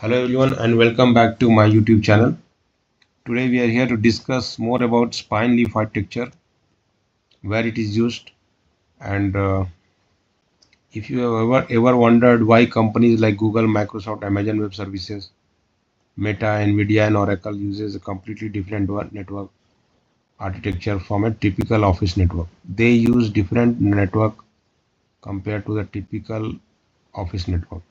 Hello everyone and welcome back to my YouTube channel. Today we are here to discuss more about spine leaf architecture, where it is used, and if you have ever wondered why companies like Google, Microsoft, Amazon Web Services, Meta, Nvidia and Oracle uses a completely different network architecture from a typical office network. They use different network compared to the typical office network.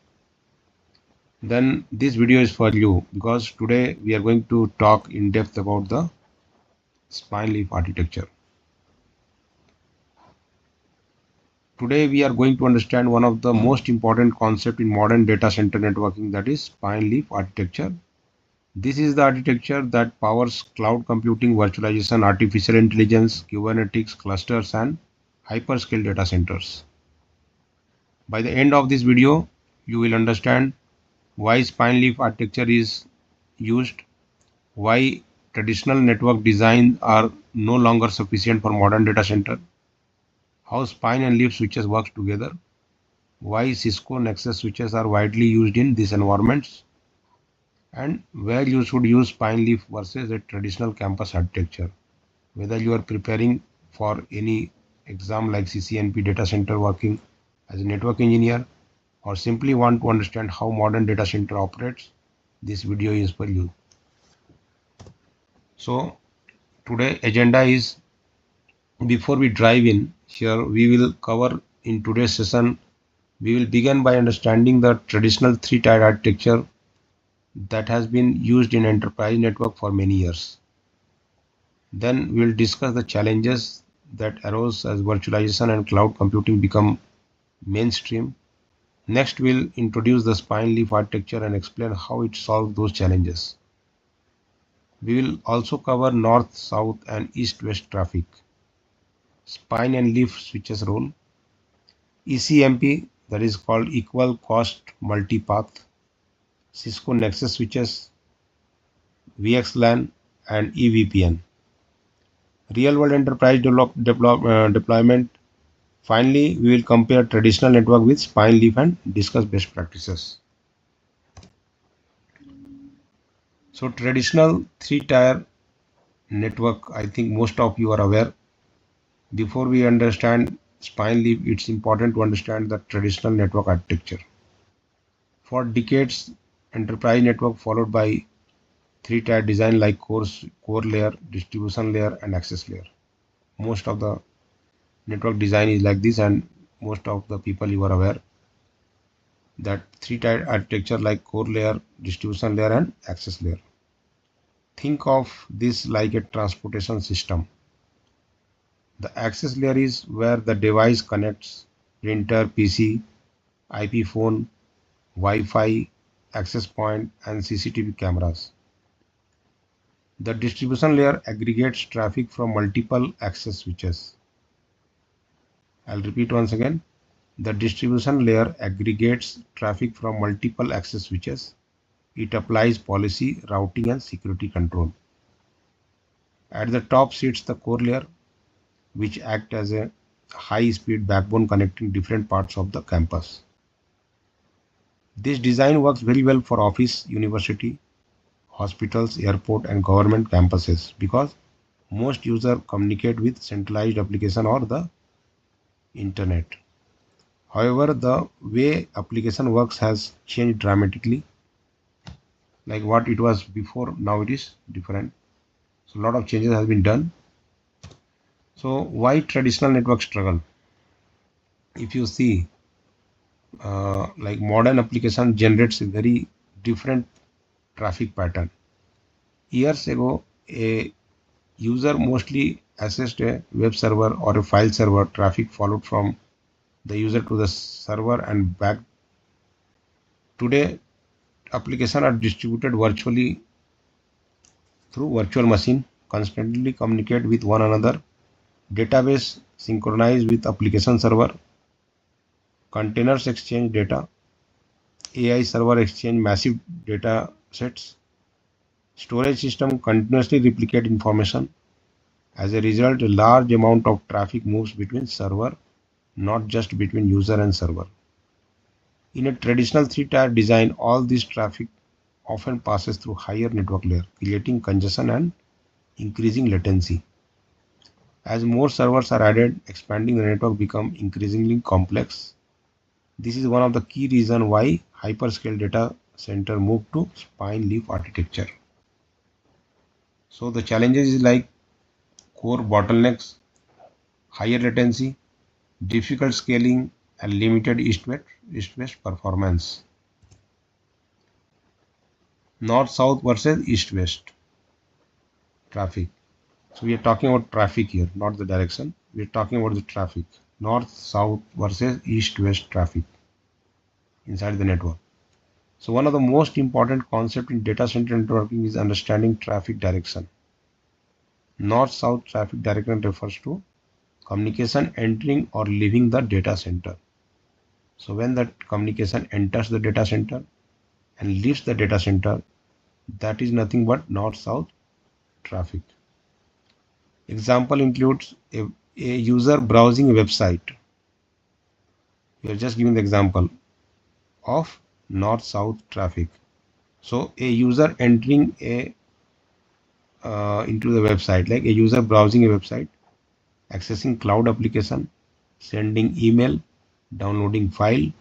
Then this video is for you because today we are going to talk in depth about the spine leaf architecture. Today we are going to understand one of the most important concepts in modern data center networking, that is spine leaf architecture. This is the architecture that powers cloud computing, virtualization, artificial intelligence, Kubernetes clusters and hyperscale data centers. By the end of this video, you will understand why spine leaf architecture is used, why traditional network designs are no longer sufficient for modern data center, how spine and leaf switches work together, why Cisco Nexus switches are widely used in these environments, and where you should use spine leaf versus a traditional campus architecture. Whether you are preparing for any exam like CCNP data center working as a network engineer or simply want to understand how modern data center operates, this video is for you. So today agenda is, before we dive in here, we will cover in today's session. We will begin by understanding the traditional three-tier architecture that has been used in enterprise network for many years. Then we will discuss the challenges that arose as virtualization and cloud computing become mainstream. Next, we'll introduce the spine leaf architecture and explain how it solves those challenges. We will also cover north, south, and east-west traffic, spine and leaf switches role, ECMP, that is called equal cost multipath, Cisco Nexus switches, VXLAN, and EVPN. Real-world enterprise deployment. Finally, we will compare traditional network with spine leaf and discuss best practices. So traditional three-tier network, I think most of you are aware. Before we understand spine leaf, it's important to understand the traditional network architecture. For decades, enterprise network followed by three-tier design like core layer, distribution layer, and access layer. Most of the network design is like this, and most of the people you are aware that three-tier architecture like core layer, distribution layer, and access layer. Think of this like a transportation system. The access layer is where the device connects: printer, PC, IP phone, Wi-Fi, access point, and CCTV cameras. The distribution layer aggregates traffic from multiple access switches. I'll repeat once again. The distribution layer aggregates traffic from multiple access switches. It applies policy, routing, and security control. At the top sits the core layer, which acts as a high-speed backbone connecting different parts of the campus. This design works very well for office, university, hospitals, airport, and government campuses because most users communicate with centralized application or the internet. However, the way application works has changed dramatically. Like what it was before, now it is different. So a lot of changes has been done. So why traditional network struggle? If you see, like modern application generates a very different traffic pattern. Years ago, a user mostly accessed a web server or a file server. Traffic followed from the user to the server and back. Today, applications are distributed virtually through virtual machine, constantly communicate with one another, database synchronized with application server, containers exchange data, AI server exchange massive data sets, storage system continuously replicate information. As a result, a large amount of traffic moves between server, not just between user and server. In a traditional three-tier design, all this traffic often passes through higher network layer, creating congestion and increasing latency. As more servers are added, expanding the network becomes increasingly complex. This is one of the key reasons why hyperscale data center moved to spine leaf architecture. So the challenges is like core bottlenecks, higher latency, difficult scaling, and limited east-west performance. North-south versus east-west traffic. So we are talking about traffic here, not the direction. We are talking about the traffic. North-south versus east-west traffic inside the network. So one of the most important concepts in data center networking is understanding traffic direction. North-south traffic direction refers to communication entering or leaving the data center. So when that communication enters the data center and leaves the data center, that is nothing but north-south traffic. Example includes a user browsing a website. We are just giving the example of north-south traffic. So a user entering into the website, like a user browsing a website, accessing cloud application, sending email, downloading file.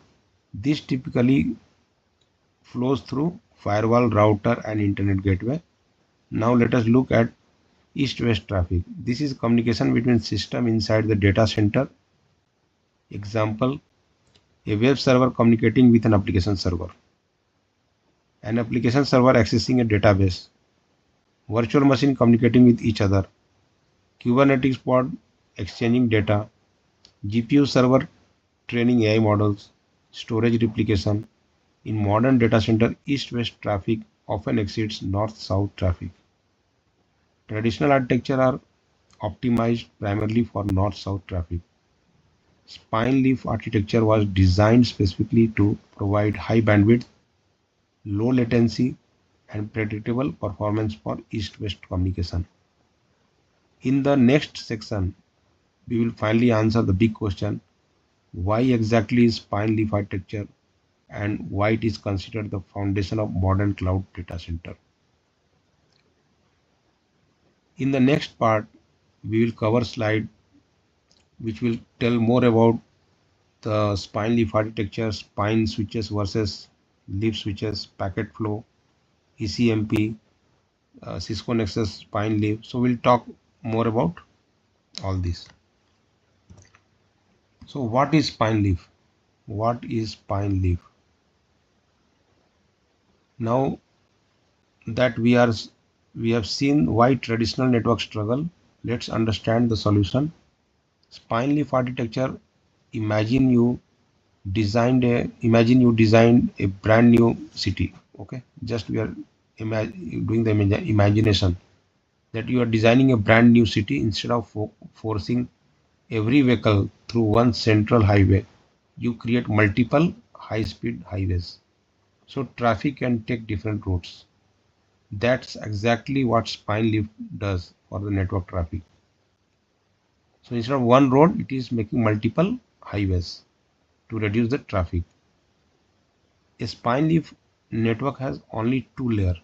This typically flows through firewall, router, and internet gateway. Now let us look at east-west traffic. This is communication between system inside the data center. Example, a web server communicating with an application server. An application server accessing a database. Virtual machine communicating with each other. Kubernetes pod exchanging data. GPU server training AI models. Storage replication. In modern data center, east-west traffic often exceeds north-south traffic. Traditional architecture are optimized primarily for north-south traffic. Spine leaf architecture was designed specifically to provide high bandwidth, low latency, and predictable performance for east-west communication. In the next section, we will finally answer the big question: why exactly is spine leaf architecture and why it is considered the foundation of modern cloud data center. In the next part, we will cover slide which will tell more about the spine leaf architecture, spine switches versus leaf switches, packet flow, ECMP, Cisco Nexus spine leaf. So we'll talk more about all this. So what is spine leaf? What is spine leaf? Now that we have seen why traditional networks struggle, let's understand the solution. Spine leaf architecture. Imagine you designed a brand new city. Okay, just we are doing the imagination that you are designing a brand new city. Instead of forcing every vehicle through one central highway, you create multiple high-speed highways, so traffic can take different routes. That's exactly what spine leaf does for the network traffic. So instead of one road, it is making multiple highways to reduce the traffic. A spine leaf network has only two layers.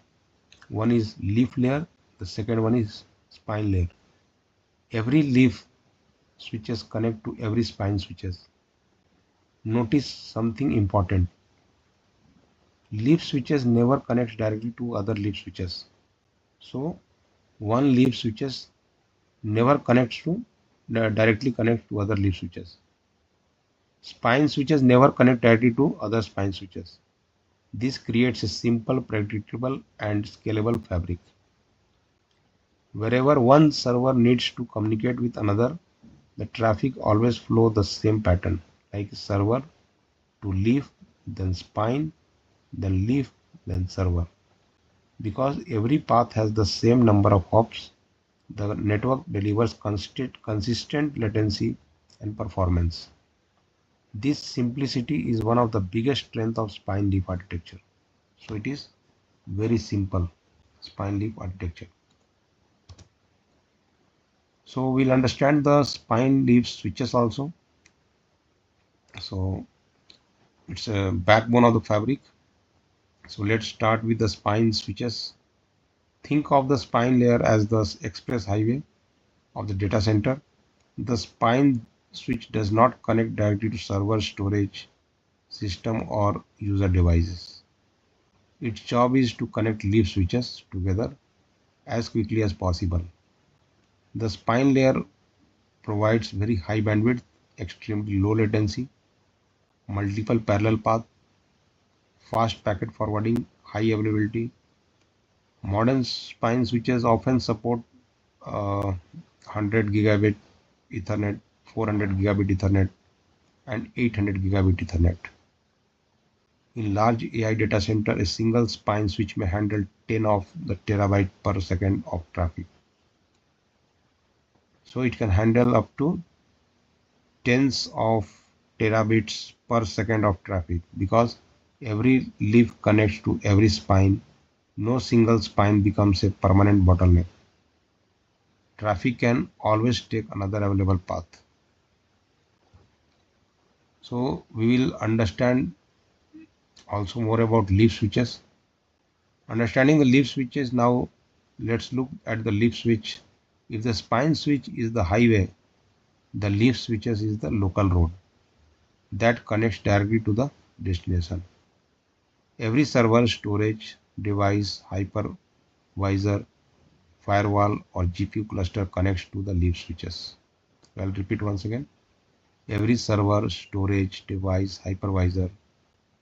One is leaf layer, the second one is spine layer. Every leaf switches connect to every spine switches. Notice something important. Leaf switches never connect directly to other leaf switches. So one leaf switches never directly connect to other leaf switches. Spine switches never connect directly to other spine switches. This creates a simple, predictable, and scalable fabric. Wherever one server needs to communicate with another, the traffic always flows the same pattern, like server to leaf, then spine, then leaf, then server. Because every path has the same number of hops, the network delivers consistent latency and performance. This simplicity is one of the biggest strengths of spine leaf architecture. So it is very simple, spine leaf architecture. So we'll understand the spine leaf switches also. So it's a backbone of the fabric. So let's start with the spine switches. Think of the spine layer as the express highway of the data center. The spine switch does not connect directly to server, storage, system or user devices. Its job is to connect leaf switches together as quickly as possible. The spine layer provides very high bandwidth, extremely low latency, multiple parallel paths, fast packet forwarding, high availability. Modern spine switches often support 100 gigabit Ethernet, 400 gigabit Ethernet, and 800 gigabit Ethernet. In large AI data center, a single spine switch may handle 10 of the terabyte per second of traffic. So it can handle up to tens of terabits per second of traffic because every leaf connects to every spine. No single spine becomes a permanent bottleneck. Traffic can always take another available path. So we will understand also more about leaf switches. Understanding the leaf switches, now let's look at the leaf switch. If the spine switch is the highway, the leaf switches is the local road that connects directly to the destination. Every server, storage, device, hypervisor, firewall or GPU cluster connects to the leaf switches. I'll repeat once again. Every server, storage, device, hypervisor,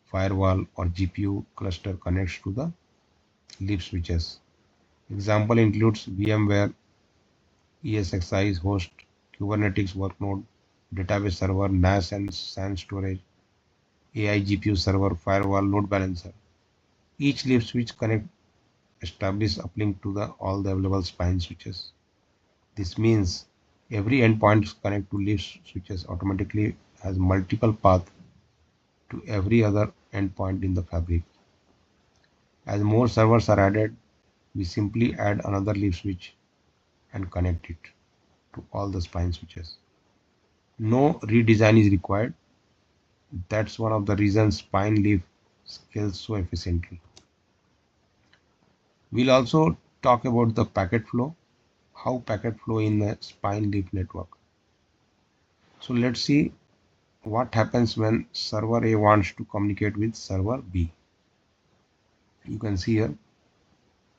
firewall or GPU cluster connects to the leaf switches. Example includes VMware, ESXi host, Kubernetes workload, database server, NAS and SAN storage, AI GPU server, firewall, load balancer. Each leaf switch connect establish uplink to all the available spine switches. This means every endpoint connect to leaf switches automatically has multiple paths to every other endpoint in the fabric. As more servers are added, we simply add another leaf switch and connect it to all the spine switches. No redesign is required. That's one of the reasons spine leaf scales so efficiently. We'll also talk about the packet flow, how packet flow in a spine leaf network. So let's see what happens when server A wants to communicate with server B. You can see here,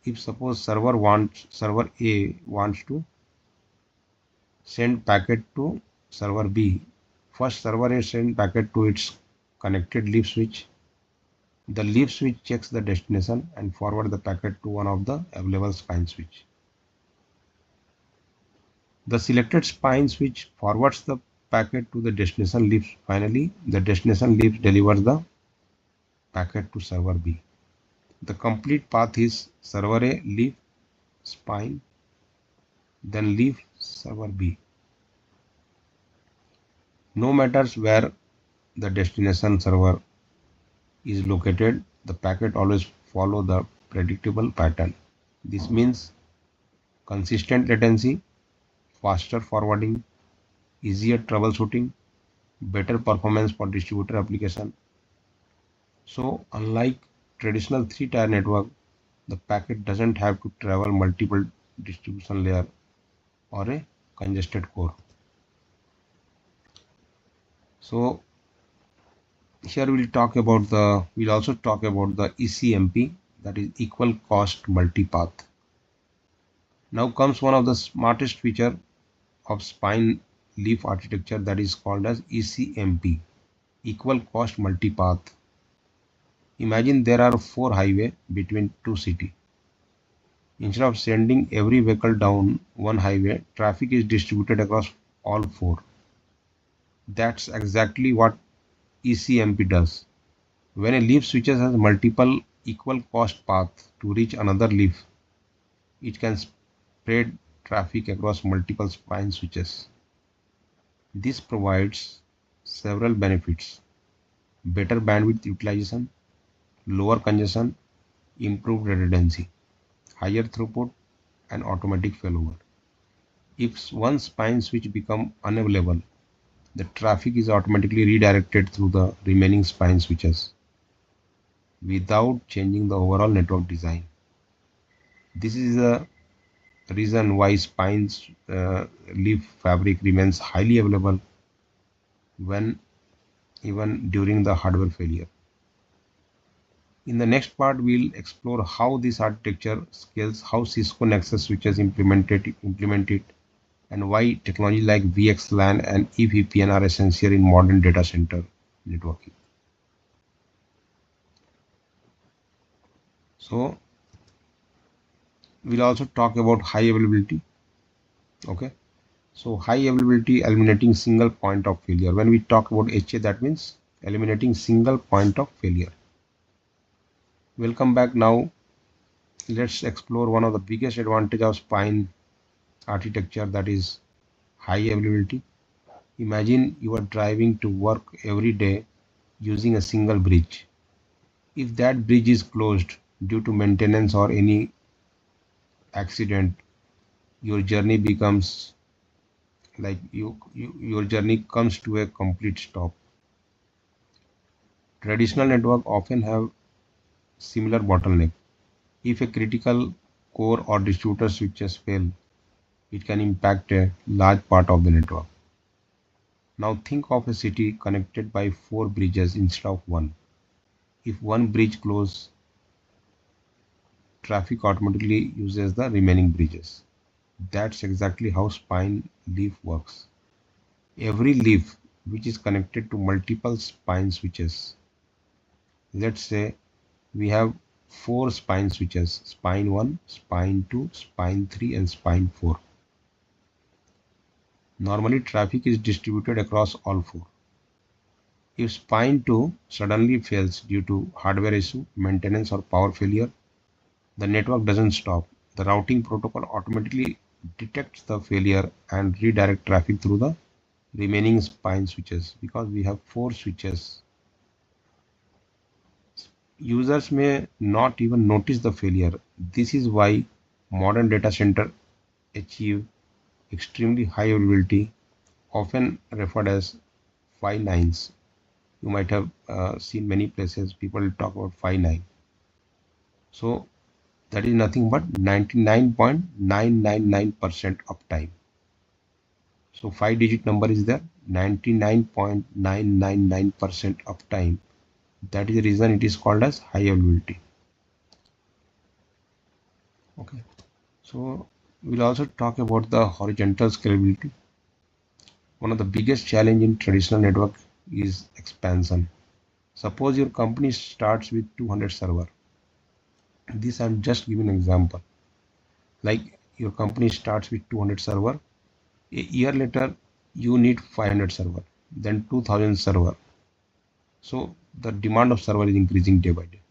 if suppose server A wants to send packet to server B, first server A send packet to its connected leaf switch. The leaf switch checks the destination and forward the packet to one of the available spine switch. The selected spine switch forwards the packet to the destination leaf. Finally, the destination leaf delivers the packet to server B. The complete path is server A, leaf, spine, then leaf, server B. No matters where the destination server is located, the packet always follow the predictable pattern. This means consistent latency, faster forwarding, easier troubleshooting, better performance for distributor application. So unlike traditional three-tier network, the packet doesn't have to travel multiple distribution layer or a congested core. So here we'll also talk about the ECMP, that is equal cost multipath. Now comes one of the smartest feature of spine leaf architecture, that is called as ECMP, equal cost multipath. Imagine there are 4 highways between 2 cities. Instead of sending every vehicle down one highway, traffic is distributed across all 4. That's exactly what ECMP does. When a leaf switches has multiple equal cost paths to reach another leaf, it can spread traffic across multiple spine switches. This provides several benefits: better bandwidth utilization, lower congestion, improved redundancy, higher throughput, and automatic failover. If one spine switch becomes unavailable, the traffic is automatically redirected through the remaining spine switches. without changing the overall network design. This is the reason why spines leaf fabric remains highly available when even during the hardware failure. In the next part, we'll explore how this architecture scales, how Cisco Nexus switches implement it, and why technology like VXLAN and eVPN are essential in modern data center networking. So we'll also talk about high availability. Okay. So high availability eliminating single point of failure. When we talk about HA, that means eliminating single point of failure. Welcome back. Now let's explore one of the biggest advantage of spine architecture, that is high availability. Imagine you are driving to work every day using a single bridge. If that bridge is closed due to maintenance or any accident, your journey becomes like your journey comes to a complete stop. Traditional network often have similar bottleneck. If a critical core or distributor switches fail, it can impact a large part of the network. Now think of a city connected by 4 bridges instead of one. If one bridge closes, traffic automatically uses the remaining bridges. That's exactly how spine leaf works. Every leaf which is connected to multiple spine switches. Let's say we have 4 spine switches: spine 1, spine 2, spine 3 and spine 4. Normally traffic is distributed across all 4. If spine 2 suddenly fails due to hardware issue, maintenance or power failure, the network doesn't stop. The routing protocol automatically detects the failure and redirect traffic through the remaining spine switches. Because we have 4 switches, users may not even notice the failure. This is why modern data center achieve extremely high availability, often referred as 5 nines. You might have seen many places people talk about 5 9. So that is nothing but 99.999% uptime. So 5-digit number is there, 99.999% uptime. That is the reason it is called as high availability. Okay. So we'll also talk about the horizontal scalability. One of the biggest challenge in traditional network is expansion. Suppose your company starts with 200 server. This I'm just giving an example. Like your company starts with 200 server. A year later, you need 500 server, then 2000 server. So the demand of server is increasing day by day.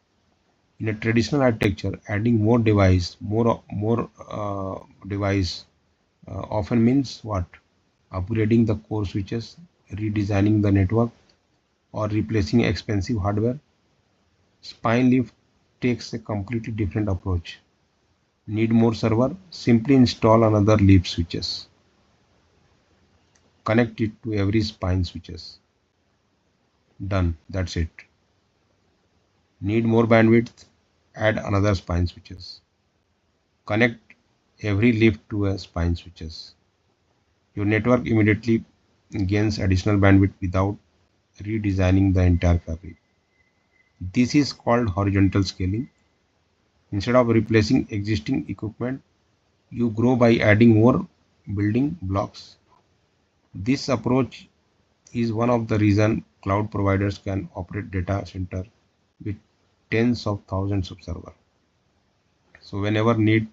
In a traditional architecture, adding more device, device often means what? Upgrading the core switches, redesigning the network, or replacing expensive hardware. Spine leaf takes a completely different approach. Need more server? Simply install another leaf switches. Connect it to every spine switches. Done. That's it. Need more bandwidth? Add another spine switches. Connect every leaf to a spine switches. Your network immediately gains additional bandwidth without redesigning the entire fabric. This is called horizontal scaling. Instead of replacing existing equipment, you grow by adding more building blocks. This approach is one of the reasons cloud providers can operate data center with tens of thousands of servers. So whenever need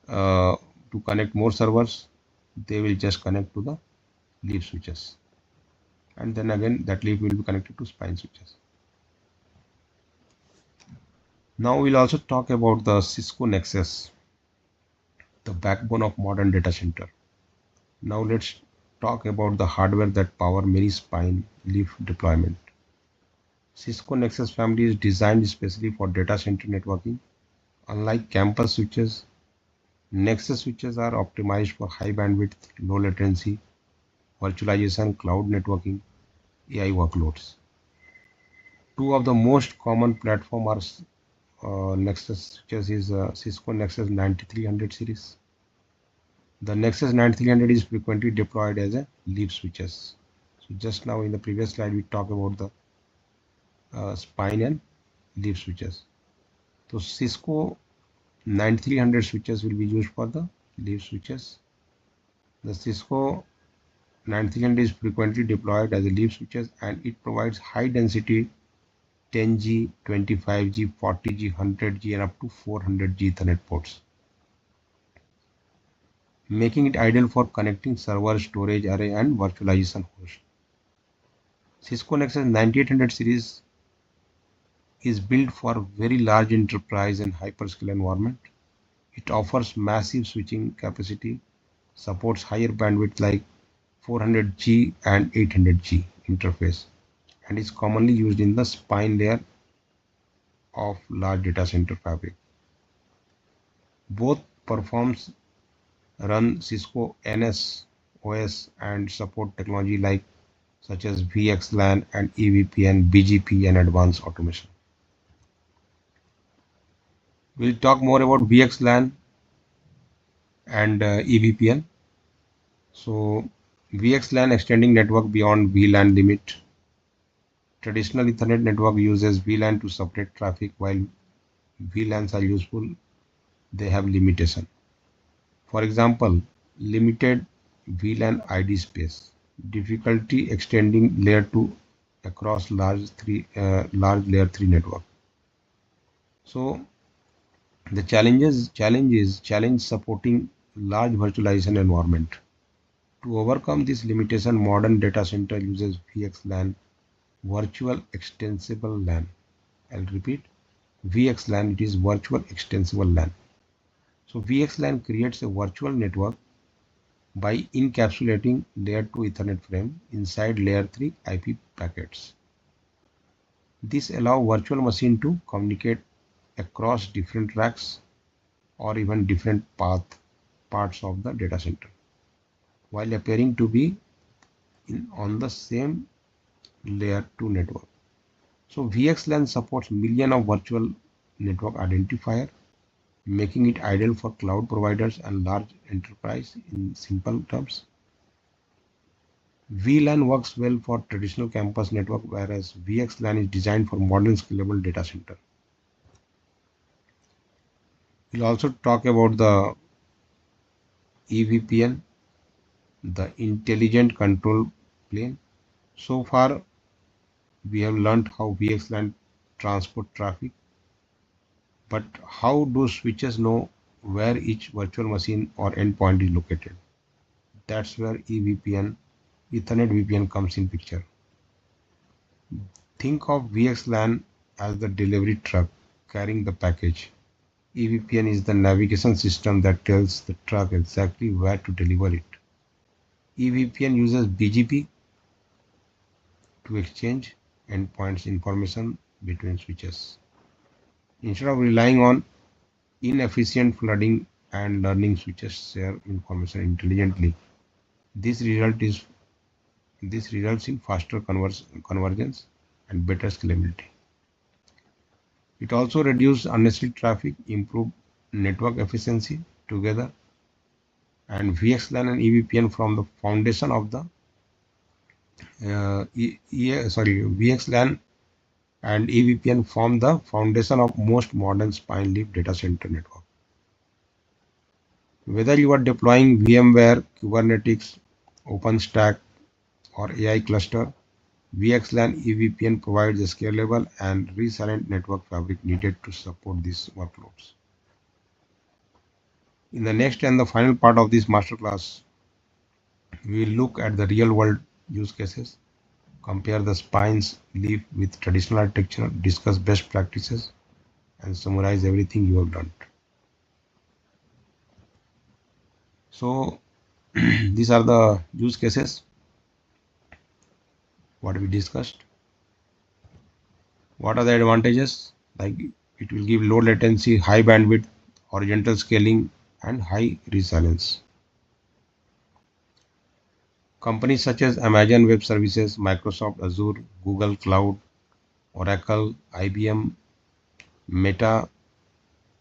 to connect more servers, they will just connect to the leaf switches, and then again that leaf will be connected to spine switches. Now we'll also talk about the Cisco Nexus, the backbone of modern data center. Now let's talk about the hardware that power many spine leaf deployment. Cisco Nexus family is designed especially for data center networking. Unlike campus switches, Nexus switches are optimized for high bandwidth, low latency, virtualization, cloud networking, AI workloads. Two of the most common platforms are Nexus switches is Cisco Nexus 9300 series. The Nexus 9300 is frequently deployed as a leaf switches. So just now in the previous slide we talked about the spine and leaf switches. So Cisco 9300 switches will be used for the leaf switches. The Cisco 9300 is frequently deployed as a leaf switches and it provides high density 10G, 25G, 40G, 100G and up to 400G Ethernet ports, making it ideal for connecting server, storage array and virtualization host. Cisco Nexus 9800 series is built for very large enterprise and hyperscale environment. It offers massive switching capacity, supports higher bandwidth like 400G and 800G interface, and is commonly used in the spine layer of large data center fabric. Both performs run Cisco NS OS and support technology like such as VXLAN and EVPN, BGP and advanced automation. We'll talk more about VXLAN and EVPN. So VXLAN extending network beyond VLAN limit. Traditional Ethernet network uses VLAN to separate traffic. While VLANs are useful, they have limitation. For example, limited VLAN ID space, difficulty extending layer 2 across large layer 3 network. So the challenge supporting large virtualization environment. To overcome this limitation, modern data center uses VXLAN, virtual extensible LAN. I'll repeat, VXLAN, it is virtual extensible LAN. So VXLAN creates a virtual network by encapsulating layer 2 Ethernet frame inside layer 3 IP packets. This allows virtual machine to communicate across different racks or even different parts of the data center while appearing to be on the same layer 2 network. So VXLAN supports millions of virtual network identifier, making it ideal for cloud providers and large enterprise. In simple terms, VLAN works well for traditional campus network, whereas VXLAN is designed for modern scalable data center. We'll also talk about the EVPN, the intelligent control plane. So far, we have learned how VXLAN transport traffic, but how do switches know where each virtual machine or endpoint is located? That's where EVPN, Ethernet VPN comes in picture. Think of VXLAN as the delivery truck carrying the package. EVPN is the navigation system that tells the truck exactly where to deliver it. EVPN uses BGP to exchange endpoints information between switches. Instead of relying on inefficient flooding and learning, switches share information intelligently. This results in faster convergence and better scalability. It also reduces unnecessary traffic, improve network efficiency together, and VXLAN and EVPN from the foundation of the VXLAN and EVPN form the foundation of most modern spine leaf data center network. Whether you are deploying VMware, Kubernetes, OpenStack, or AI cluster, VXLAN EVPN provides a scalable and resilient network fabric needed to support these workloads. In the next and the final part of this masterclass, we will look at the real-world use cases, compare the spines leaf with traditional architecture, discuss best practices, and summarize everything you have learned. So these are the use cases what we discussed. What are the advantages? Like it will give low latency, high bandwidth, horizontal scaling, and high resilience. Companies such as Amazon Web Services, Microsoft Azure, Google Cloud, Oracle, IBM, Meta,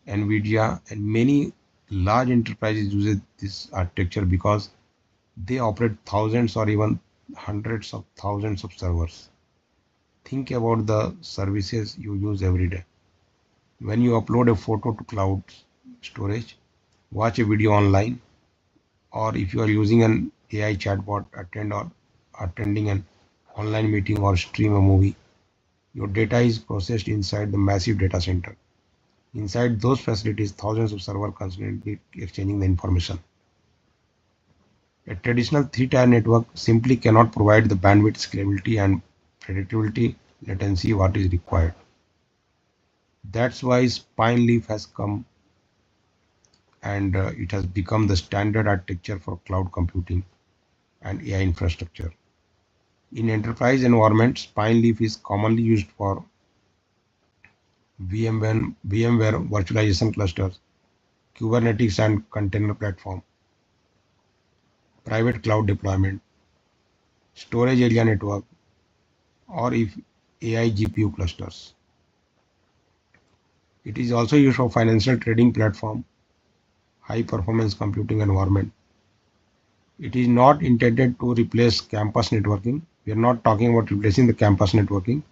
Nvidia, and many large enterprises use this architecture because they operate thousands or even hundreds of thousands of servers. Think about the services you use every day. When you upload a photo to cloud storage, watch a video online, or if you are using an AI chatbot, attending an online meeting or stream a movie, your data is processed inside the massive data center. Inside those facilities, thousands of servers constantly exchanging the information. A traditional three-tier network simply cannot provide the bandwidth, scalability, and predictability latency what is required. That's why spine leaf has come, and it has become the standard architecture for cloud computing and AI infrastructure. In enterprise environments, spine leaf is commonly used for VMware virtualization clusters, Kubernetes and container platform, private cloud deployment, storage area network, or if AI GPU clusters. It is also used for financial trading platform, high performance computing environment. It is not intended to replace campus networking. We are not talking about replacing the campus networking.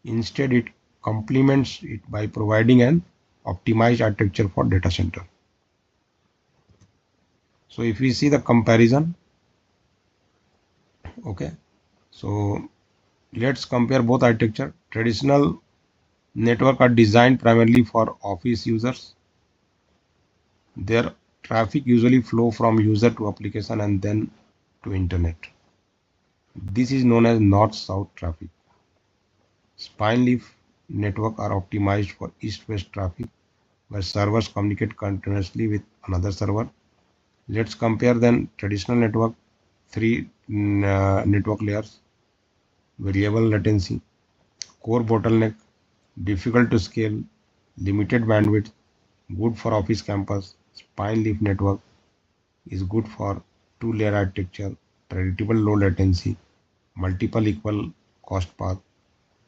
Instead, it complements it by providing an optimized architecture for data center. So if we see the comparison, okay, so let's compare both architecture. Traditional network are designed primarily for office users. Their traffic usually flow from user to application and then to internet. This is known as north-south traffic. Spine leaf network are optimized for east-west traffic, where servers communicate continuously with another server. Let's compare then traditional network, three network layers, variable latency, core bottleneck, difficult to scale, limited bandwidth, good for office campus. Spine leaf network is good for two-layer architecture, predictable low latency, multiple equal cost path,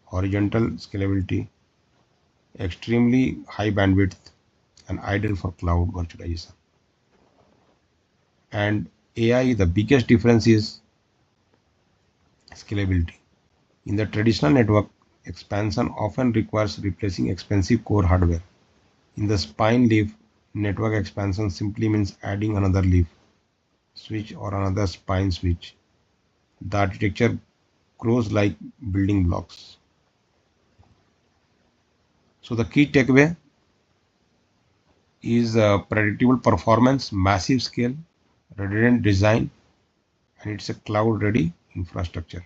horizontal scalability, extremely high bandwidth, and ideal for cloud virtualization. And AI, the biggest difference is scalability. In the traditional network, expansion often requires replacing expensive core hardware. In the spine leaf, network expansion simply means adding another leaf switch or another spine switch. The architecture grows like building blocks. So the key takeaway is predictable performance, massive scale, redundant design, and it's a cloud-ready infrastructure.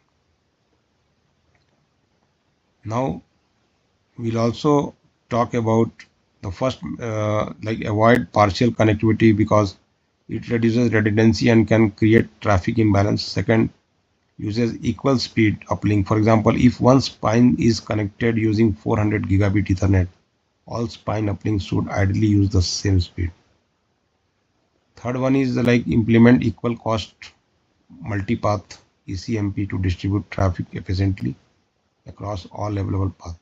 Now we'll also talk about the first, like avoid partial connectivity because it reduces redundancy and can create traffic imbalance. Second, uses equal speed uplink. For example, if one spine is connected using 400 gigabit Ethernet, all spine uplinks should ideally use the same speed. Third one is like implement equal cost multipath ECMP to distribute traffic efficiently across all available paths.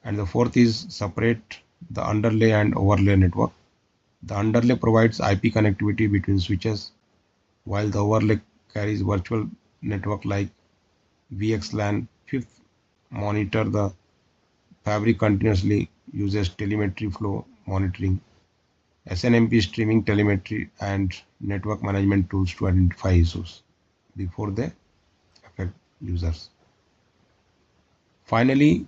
And the fourth is separate the underlay and overlay network. The underlay provides IP connectivity between switches, while the overlay carries virtual network like VXLAN. Fifth, monitor the fabric continuously, uses telemetry flow monitoring, SNMP streaming telemetry, and network management tools to identify issues before they affect users. Finally,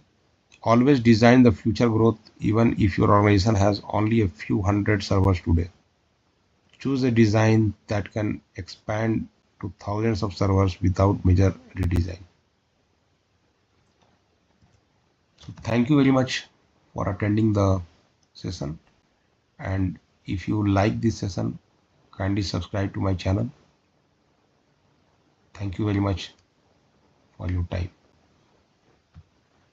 always design the future growth even if your organization has only a few hundred servers today. Choose a design that can expand to thousands of servers without major redesign. So thank you very much for attending the session, and if you like this session, kindly subscribe to my channel. Thank you very much for your time.